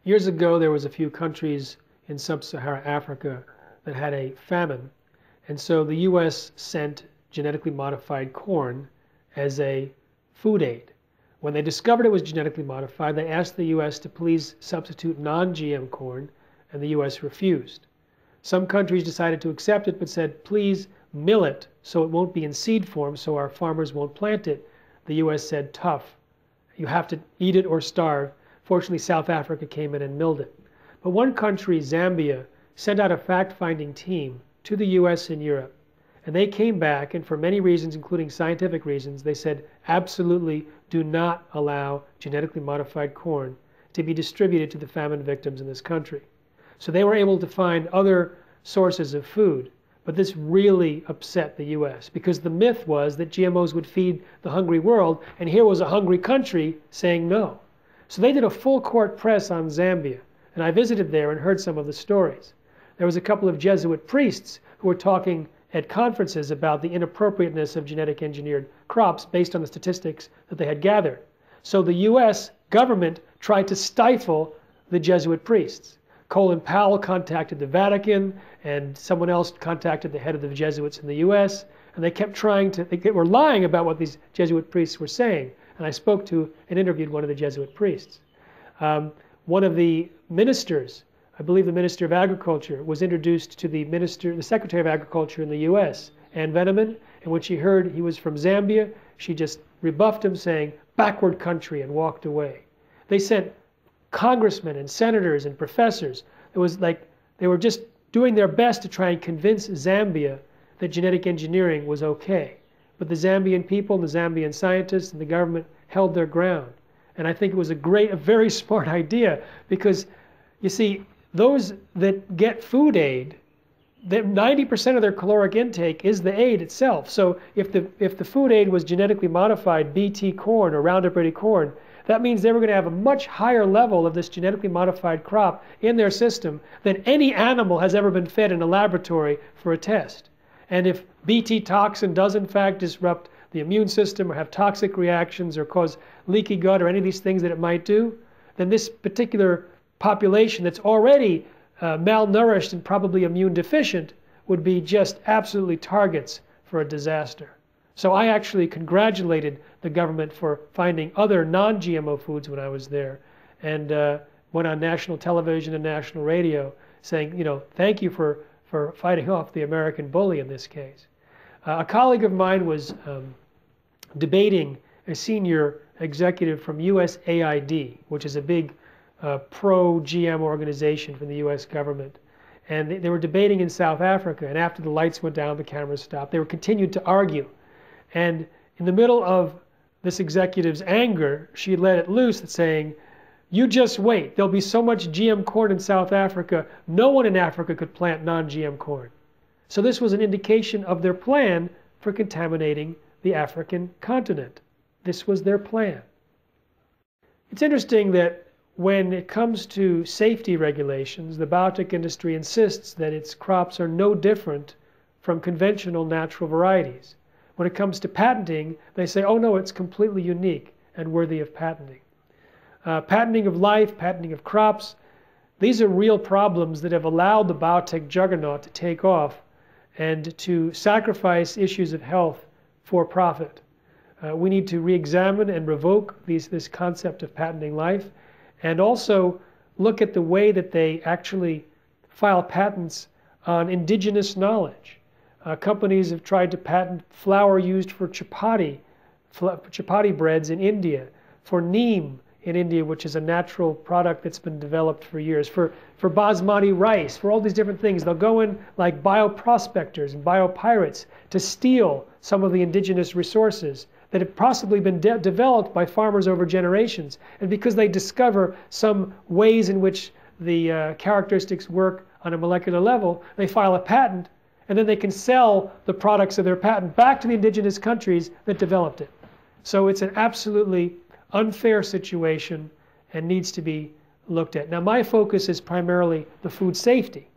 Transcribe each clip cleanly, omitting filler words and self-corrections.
Years ago, there was a few countries in sub-Saharan Africa that had a famine. And so the U.S. sent genetically modified corn as a food aid. When they discovered it was genetically modified, they asked the U.S. to please substitute non-GM corn, and the U.S. refused. Some countries decided to accept it, but said, please mill it so it won't be in seed form, so our farmers won't plant it. The U.S. said, tough. You have to eat it or starve. Fortunately, South Africa came in and milled it. But one country, Zambia, sent out a fact-finding team to the U.S. and Europe. And they came back, and for many reasons, including scientific reasons, they said, absolutely do not allow genetically modified corn to be distributed to the famine victims in this country. So they were able to find other sources of food. But this really upset the U.S. because the myth was that GMOs would feed the hungry world, and here was a hungry country saying no. So they did a full court press on Zambia, and I visited there and heard some of the stories. There was a couple of Jesuit priests who were talking at conferences about the inappropriateness of genetic engineered crops based on the statistics that they had gathered. So the U.S. government tried to stifle the Jesuit priests. Colin Powell contacted the Vatican, and someone else contacted the head of the Jesuits in the U.S., and they kept trying to, they were lying about what these Jesuit priests were saying. And I spoke to and interviewed one of the Jesuit priests. One of the ministers, I believe the Minister of Agriculture, was introduced to the Secretary of Agriculture in the U.S., Ann Veneman, and when she heard he was from Zambia, she just rebuffed him, saying, backward country, and walked away. They sent congressmen and senators and professors. It was like they were just doing their best to try and convince Zambia that genetic engineering was okay. But the Zambian people, the Zambian scientists, and the government held their ground. And I think it was a very smart idea because, you see, those that get food aid, 90% of their caloric intake is the aid itself. So if the food aid was genetically modified BT corn or Roundup Ready corn, that means they were going to have a much higher level of this genetically modified crop in their system than any animal has ever been fed in a laboratory for a test. And if BT toxin does in fact disrupt the immune system or have toxic reactions or cause leaky gut or any of these things that it might do, then this particular population that's already malnourished and probably immune deficient would be just absolutely targets for a disaster. So I actually congratulated the government for finding other non-GMO foods when I was there, and went on national television and national radio saying, you know, thank you for fighting off the American bully in this case. A colleague of mine was debating a senior executive from USAID, which is a big pro-GM organization from the US government. And they were debating in South Africa, and after the lights went down, the cameras stopped. They were continued to argue. And in the middle of this executive's anger, she let it loose saying, you just wait. There'll be so much GM corn in South Africa, no one in Africa could plant non-GM corn. So this was an indication of their plan for contaminating the African continent. This was their plan. It's interesting that when it comes to safety regulations, the biotech industry insists that its crops are no different from conventional natural varieties. When it comes to patenting, they say, oh no, it's completely unique and worthy of patenting. Patenting of life, patenting of crops, these are real problems that have allowed the biotech juggernaut to take off and to sacrifice issues of health for profit. We need to re-examine and revoke this concept of patenting life, and also look at the way that they actually file patents on indigenous knowledge. Companies have tried to patent flour used for chapati breads in India, for neem in India, which is a natural product that's been developed for years, for basmati rice, for all these different things. They'll go in like bioprospectors and biopirates to steal some of the indigenous resources that have possibly been developed by farmers over generations. And because they discover some ways in which the characteristics work on a molecular level, they file a patent, and then they can sell the products of their patent back to the indigenous countries that developed it. So it's an absolutely unfair situation and needs to be looked at. Now my focus is primarily the food safety.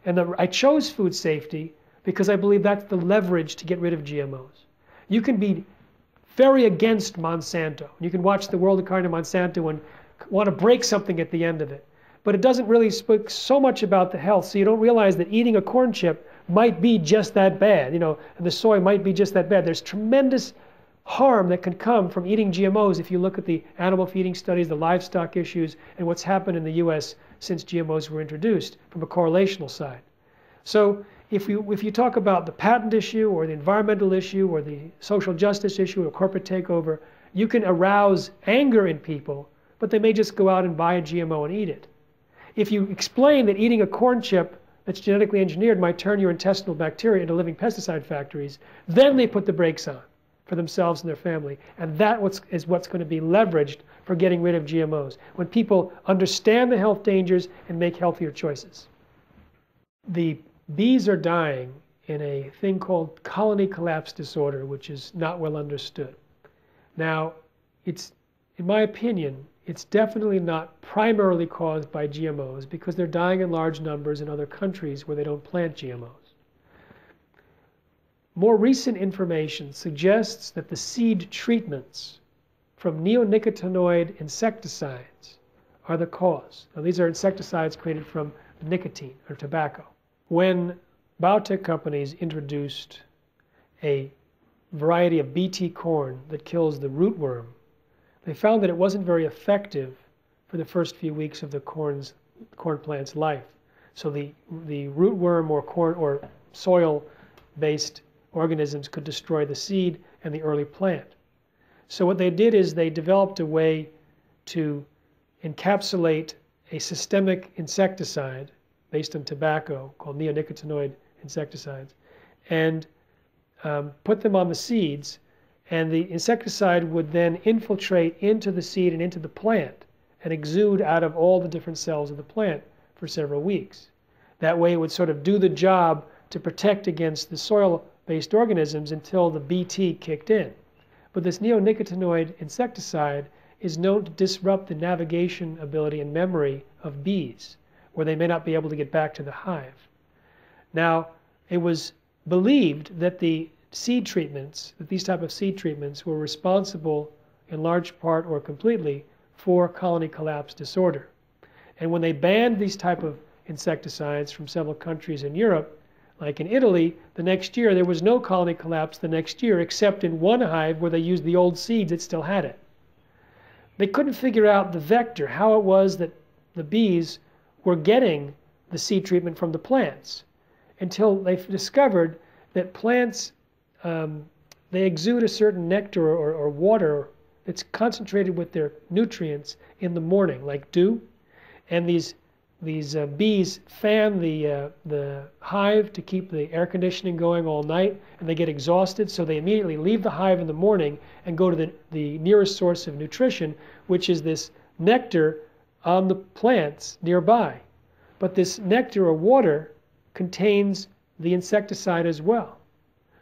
And I chose food safety because I believe that's the leverage to get rid of GMOs. You can be very against Monsanto. You can watch The World According to Monsanto and want to break something at the end of it. but it doesn't really speak so much about the health, so you don't realize that eating a corn chip might be just that bad, and the soy might be just that bad. There's tremendous harm that can come from eating GMOs if you look at the animal feeding studies, the livestock issues, and what's happened in the US since GMOs were introduced from a correlational side. So if you talk about the patent issue or the environmental issue or the social justice issue or corporate takeover, you can arouse anger in people, but they may just go out and buy a GMO and eat it. If you explain that eating a corn chip that's genetically engineered might turn your intestinal bacteria into living pesticide factories, then they put the brakes on for themselves and their family. And that is what's going to be leveraged for getting rid of GMOs, when people understand the health dangers and make healthier choices. The bees are dying in a thing called colony collapse disorder, which is not well understood. Now, in my opinion, it's definitely not primarily caused by GMOs because they're dying in large numbers in other countries where they don't plant GMOs. More recent information suggests that the seed treatments from neonicotinoid insecticides are the cause. Now, these are insecticides created from nicotine or tobacco. When biotech companies introduced a variety of Bt corn that kills the rootworm, they found that it wasn't very effective for the first few weeks of the corn plant's life. So the rootworm or corn or soil-based organisms could destroy the seed and the early plant. So what they did is they developed a way to encapsulate a systemic insecticide based on tobacco called neonicotinoid insecticides and put them on the seeds, and the insecticide would then infiltrate into the seed and into the plant and exude out of all the different cells of the plant for several weeks. That way it would sort of do the job to protect against the soil-based organisms until the Bt kicked in. But this neonicotinoid insecticide is known to disrupt the navigation ability and memory of bees, where they may not be able to get back to the hive. Now, it was believed that these type of seed treatments were responsible in large part or completely for colony collapse disorder. And when they banned these type of insecticides from several countries in Europe, like in Italy, the next year there was no colony collapse the next year except in one hive where they used the old seeds that still had it. They couldn't figure out the vector, how it was that the bees were getting the seed treatment from the plants, until they discovered that plants, they exude a certain nectar or water that's concentrated with their nutrients in the morning, like dew. And these bees fan the hive to keep the air conditioning going all night, and they get exhausted, so they immediately leave the hive in the morning and go to the nearest source of nutrition, which is this nectar on the plants nearby. But this nectar or water contains the insecticide as well.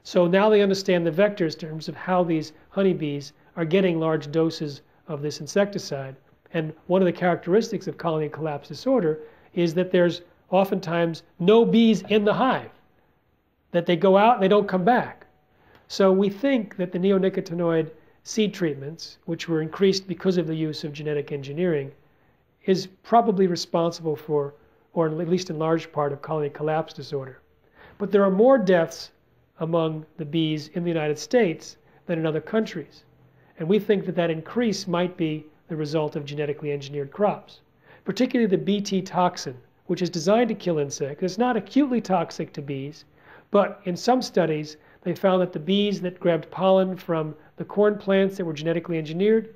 So now they understand the vectors in terms of how these honeybees are getting large doses of this insecticide. And one of the characteristics of colony collapse disorder is that there's oftentimes no bees in the hive, that they go out and they don't come back. So we think that the neonicotinoid seed treatments, which were increased because of the use of genetic engineering, is probably responsible for, or at least in large part, of colony collapse disorder. But there are more deaths among the bees in the United States than in other countries. And we think that that increase might be the result of genetically engineered crops, particularly the Bt toxin, which is designed to kill insects. It's not acutely toxic to bees, but in some studies, they found that the bees that grabbed pollen from the corn plants that were genetically engineered,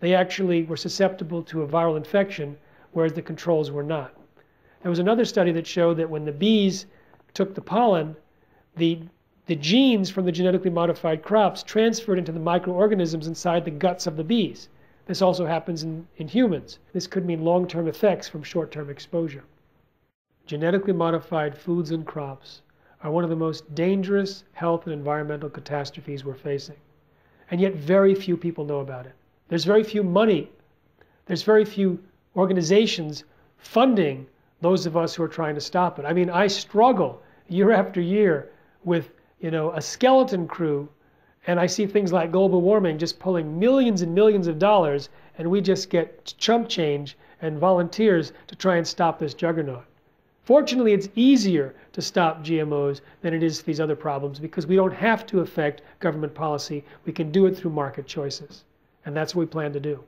they actually were susceptible to a viral infection, whereas the controls were not. There was another study that showed that when the bees took the pollen, the genes from the genetically modified crops transferred into the microorganisms inside the guts of the bees. This also happens in humans. This could mean long-term effects from short-term exposure. Genetically modified foods and crops are one of the most dangerous health and environmental catastrophes we're facing. And yet very few people know about it. There's very few money. There's very few organizations funding those of us who are trying to stop it. I mean, I struggle year after year with, a skeleton crew, and I see things like global warming just pulling millions and millions of dollars, and we just get chump change and volunteers to try and stop this juggernaut. Fortunately, it's easier to stop GMOs than it is these other problems because we don't have to affect government policy. We can do it through market choices. And that's what we plan to do.